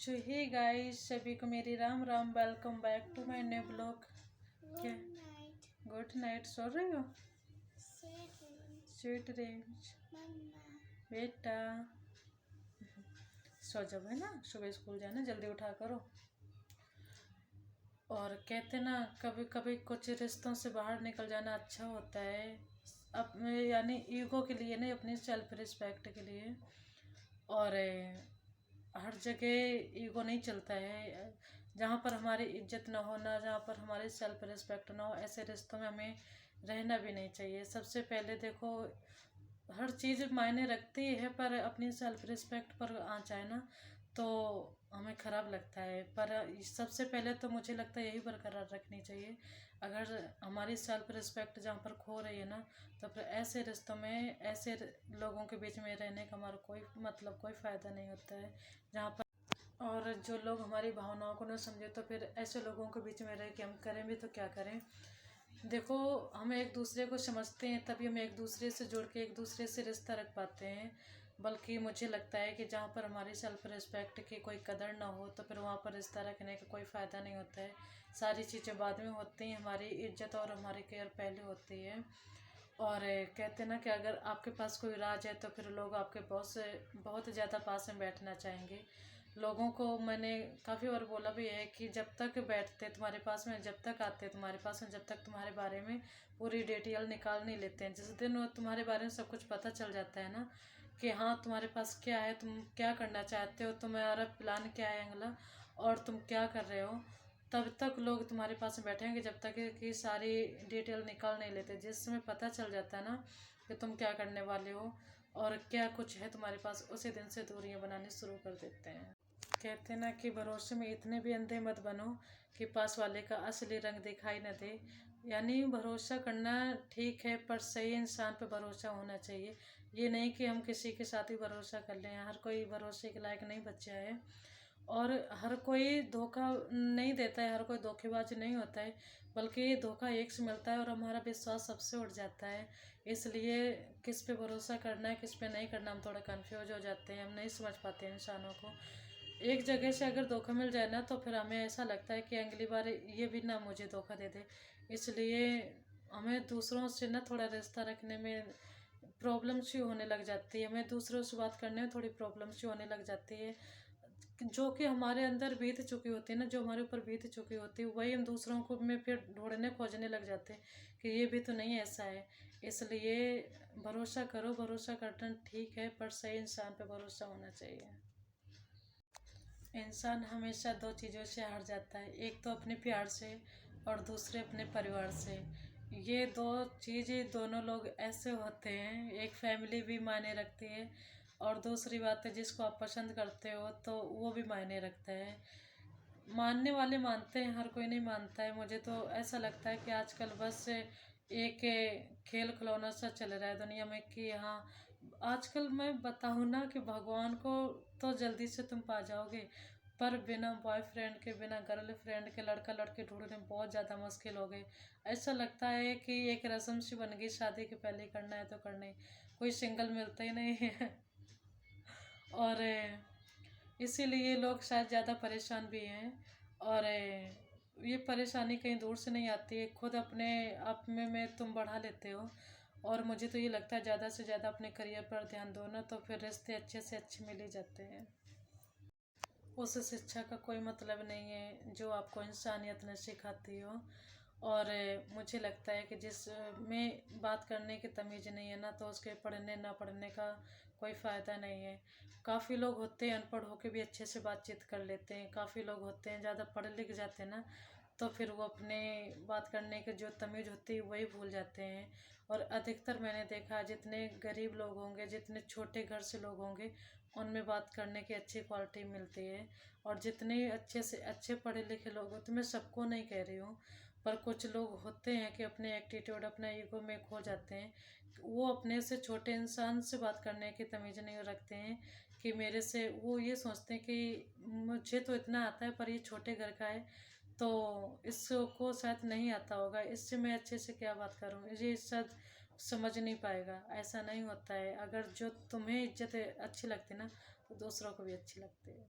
सो hey guys, सभी को मेरी राम राम। Welcome back to my new blog. क्या गुड नाइट, सो रही हो? स्वीट ड्रीम्स बेटा, सो जब है ना, सुबह स्कूल जाना, जल्दी उठा करो। और कहते ना, कभी कभी कुछ रिश्तों से बाहर निकल जाना अच्छा होता है, अपने यानी ईगो के लिए नहीं, अपनी सेल्फ रिस्पेक्ट के लिए। और हर जगह ईगो नहीं चलता है। जहाँ पर हमारी इज्जत ना हो, ना जहाँ पर हमारी सेल्फ रिस्पेक्ट ना हो, ऐसे रिश्तों में हमें रहना भी नहीं चाहिए। सबसे पहले देखो, हर चीज़ मायने रखती है, पर अपनी सेल्फ रिस्पेक्ट पर आ जाए ना तो हमें ख़राब लगता है। पर सबसे पहले तो मुझे लगता है यही बरकरार रखनी चाहिए। अगर हमारी सेल्फ रिस्पेक्ट जहाँ पर खो रही है ना, तो फिर ऐसे रिश्तों में, ऐसे लोगों के बीच में रहने का हमारा कोई मतलब, कोई फ़ायदा नहीं होता है। जहाँ पर और जो लोग हमारी भावनाओं को न समझे, तो फिर ऐसे लोगों के बीच में रह के हम करें भी तो क्या करें। देखो, हम एक दूसरे को समझते हैं तभी हम एक दूसरे से जुड़ के एक दूसरे से रिश्ता रख पाते हैं। बल्कि मुझे लगता है कि जहाँ पर हमारी सेल्फ रिस्पेक्ट की कोई कदर ना हो, तो फिर वहाँ पर रिश्ता रखने का कोई फ़ायदा नहीं होता है। सारी चीज़ें बाद में होती हैं, हमारी इज्जत और हमारी केयर पहले होती है। और कहते हैं ना कि अगर आपके पास कोई राज है तो फिर लोग आपके बहुत ज़्यादा पास में बैठना चाहेंगे। लोगों को मैंने काफ़ी बार बोला भी है कि जब तक बैठते तुम्हारे पास में, जब तक आते तुम्हारे पास में, जब तक तुम्हारे बारे में पूरी डिटेल निकाल नहीं लेते हैं, जिस दिन वो तुम्हारे बारे में सब कुछ पता चल जाता है ना, कि हाँ तुम्हारे पास क्या है, तुम क्या करना चाहते हो, तुम्हारा प्लान क्या है अगला, और तुम क्या कर रहे हो, तब तक लोग तुम्हारे पास में बैठेंगे, जब तक कि सारी डिटेल निकाल नहीं लेते। जिस समय पता चल जाता है ना कि तुम क्या करने वाले हो और क्या कुछ है तुम्हारे पास, उसी दिन से दूरियां बनानी शुरू कर देते हैं। कहते हैं ना कि भरोसे में इतने भी अंधे मत बनो कि पास वाले का असली रंग दिखाई न दे। यानी भरोसा करना ठीक है, पर सही इंसान पे भरोसा होना चाहिए। ये नहीं कि हम किसी के साथ ही भरोसा कर लें। हर कोई भरोसे के लायक नहीं बचा है, और हर कोई धोखा नहीं देता है, हर कोई धोखेबाज नहीं होता है। बल्कि धोखा एक से मिलता है और हमारा विश्वास सबसे उठ जाता है। इसलिए किस पे भरोसा करना है, किस पे नहीं करना, हम थोड़ा कंफ्यूज हो जाते हैं, हम नहीं समझ पाते हैं इंसानों को। एक जगह से अगर धोखा मिल जाए ना, तो फिर हमें ऐसा लगता है कि अगली बार ये भी ना मुझे धोखा दे दे। इसलिए हमें दूसरों से ना थोड़ा रिश्ता रखने में प्रॉब्लम सी होने लग जाती है, हमें दूसरों से बात करने में थोड़ी प्रॉब्लम सी होने लग जाती है। जो कि हमारे अंदर बीत चुकी होती है ना, जो हमारे ऊपर बीत चुकी होती है, वही हम दूसरों को में फिर ढूंढने खोजने लग जाते हैं कि ये भी तो नहीं ऐसा है। इसलिए भरोसा करो, भरोसा करना ठीक है, पर सही इंसान पे भरोसा होना चाहिए। इंसान हमेशा दो चीज़ों से हार जाता है, एक तो अपने प्यार से और दूसरे अपने परिवार से। ये दो चीज़ें, दोनों लोग ऐसे होते हैं, एक फैमिली भी मायने रखती है, और दूसरी बात है जिसको आप पसंद करते हो तो वो भी मायने रखता है। मानने वाले मानते हैं, हर कोई नहीं मानता है। मुझे तो ऐसा लगता है कि आजकल बस एक खेल खिलौना सा चल रहा है दुनिया में, कि हाँ आजकल मैं बताऊँ ना कि भगवान को तो जल्दी से तुम पा जाओगे, पर बिना बॉयफ्रेंड के, बिना गर्लफ्रेंड के लड़का लड़की ढूंढने बहुत ज़्यादा मुश्किल हो गई। ऐसा लगता है कि एक रस्म सी बन गई, शादी के पहले करना है तो करना ही, कोई सिंगल मिलता ही नहीं है। और इसीलिए लोग शायद ज़्यादा परेशान भी हैं। और ये परेशानी कहीं दूर से नहीं आती है, खुद अपने आप में तुम बढ़ा लेते हो। और मुझे तो ये लगता है ज़्यादा से ज़्यादा अपने करियर पर ध्यान दो ना, तो फिर रिश्ते अच्छे से अच्छे मिल ही जाते हैं। उस शिक्षा का कोई मतलब नहीं है जो आपको इंसानियत ने सिखाती हो। और मुझे लगता है कि जिस में बात करने की तमीज़ नहीं है ना, तो उसके पढ़ने ना पढ़ने का कोई फ़ायदा नहीं है। काफ़ी लोग होते हैं अनपढ़ होकर भी अच्छे से बातचीत कर लेते हैं, काफ़ी लोग होते हैं ज़्यादा पढ़ लिख जाते हैं ना, तो फिर वो अपने बात करने की जो तमीज़ होती है वही भूल जाते हैं। और अधिकतर मैंने देखा, जितने गरीब लोग होंगे, जितने छोटे घर से लोग होंगे, उनमें बात करने की अच्छी क्वालिटी मिलती है। और जितने अच्छे से अच्छे पढ़े लिखे लोग होते हैं, मैं सबको नहीं कह रही हूँ, पर कुछ लोग होते हैं कि अपने एटीट्यूड, अपने ईगो में खो जाते हैं। वो अपने से छोटे इंसान से बात करने की तमीज़ नहीं रखते हैं, कि मेरे से, वो ये सोचते हैं कि मुझे तो इतना आता है, पर ये छोटे घर का है तो इसको शायद नहीं आता होगा, इससे मैं अच्छे से क्या बात करूँ, ये शायद समझ नहीं पाएगा। ऐसा नहीं होता है। अगर जो तुम्हें इज्जत अच्छी लगती ना, तो दूसरों को भी अच्छी लगती है।